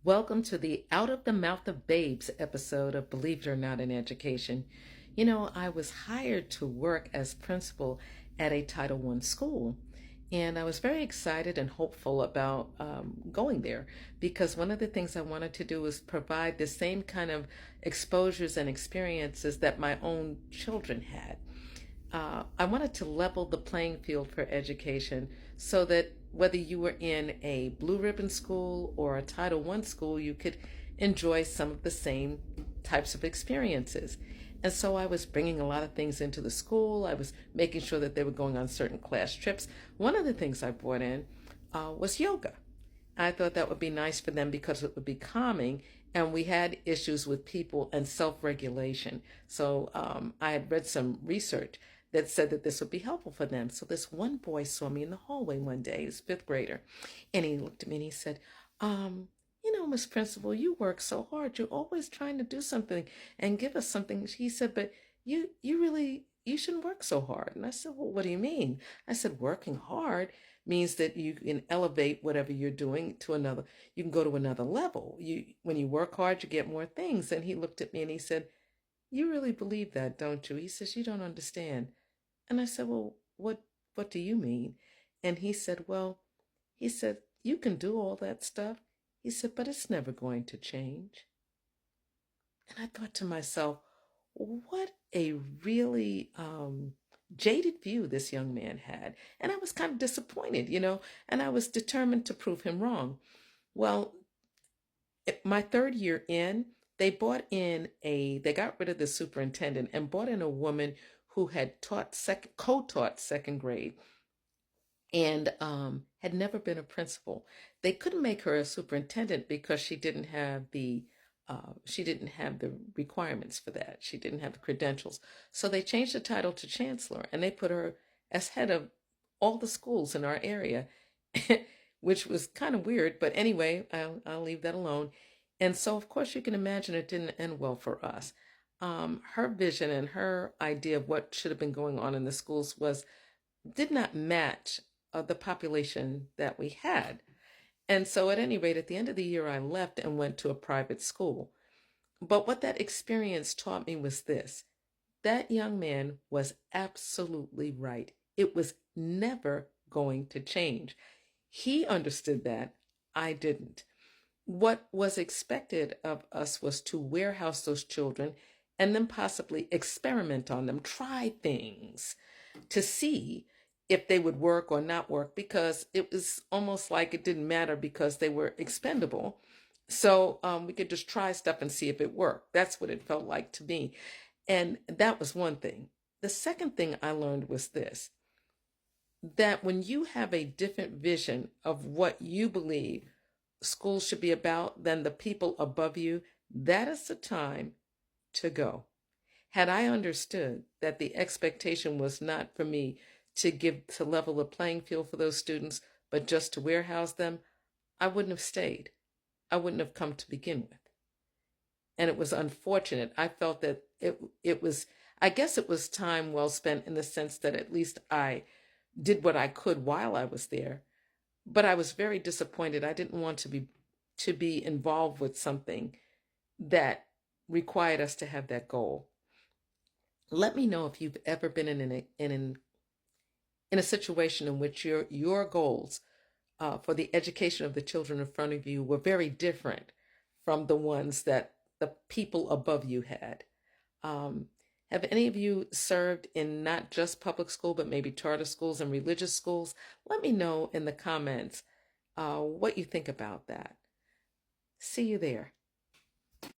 Welcome to the Out of the Mouth of Babes episode of Believe It or Not in Education. You know, I was hired to work as principal at a Title I school, and I was very excited and hopeful about going there because one of the things I wanted to do was provide the same kind of exposures and experiences that my own children had. I wanted to level the playing field for education so that whether you were in a blue ribbon school or a Title I school, you could enjoy some of the same types of experiences. And so I was bringing a lot of things into the school. I was making sure that they were going on certain class trips. One of the things I brought in was yoga. I thought that would be nice for them because it would be calming. And we had issues with people and self-regulation. So I had read some research that said that this would be helpful for them. So this one boy saw me in the hallway one day, he's fifth grader, and he looked at me and he said, Miss Principal, you work so hard. You're always trying to do something and give us something. He said, but you shouldn't work so hard. And I said, well, what do you mean? I said, working hard means that you can elevate whatever you're doing to another. You can go to another level. When you work hard, you get more things. And he looked at me and he said, you really believe that, don't you? He says, you don't understand. And I said, well, what do you mean? And he said, you can do all that stuff. He said, but it's never going to change. And I thought to myself, what a really jaded view this young man had. And I was kind of disappointed, and I was determined to prove him wrong. Well, my third year in, they got rid of the superintendent and brought in a woman who had co-taught second grade and had never been a principal. They couldn't make her a superintendent because she didn't have the requirements for that. She didn't have the credentials. So they changed the title to chancellor and they put her as head of all the schools in our area, which was kind of weird. But anyway, I'll leave that alone. And so, of course, you can imagine it didn't end well for us. Her vision and her idea of what should have been going on in the schools did not match the population that we had. And so at any rate, at the end of the year, I left and went to a private school. But what that experience taught me was this: that young man was absolutely right. It was never going to change. He understood that. I didn't. What was expected of us was to warehouse those children and then possibly experiment on them, try things to see if they would work or not work, because it was almost like it didn't matter because they were expendable. So we could just try stuff and see if it worked. That's what it felt like to me. And that was one thing. The second thing I learned was this: that when you have a different vision of what you believe school should be about than the people above you, that is the time to go. Had I understood that the expectation was not for me to level the playing field for those students, but just to warehouse them, I wouldn't have stayed. I wouldn't have come to begin with. And it was unfortunate. I felt that I guess it was time well spent in the sense that at least I did what I could while I was there. But I was very disappointed. I didn't want to be involved with something that required us to have that goal. Let me know if you've ever been in a situation in which your goals for the education of the children in front of you were very different from the ones that the people above you had. Have any of you served in not just public school, but maybe charter schools and religious schools? Let me know in the comments what you think about that. See you there.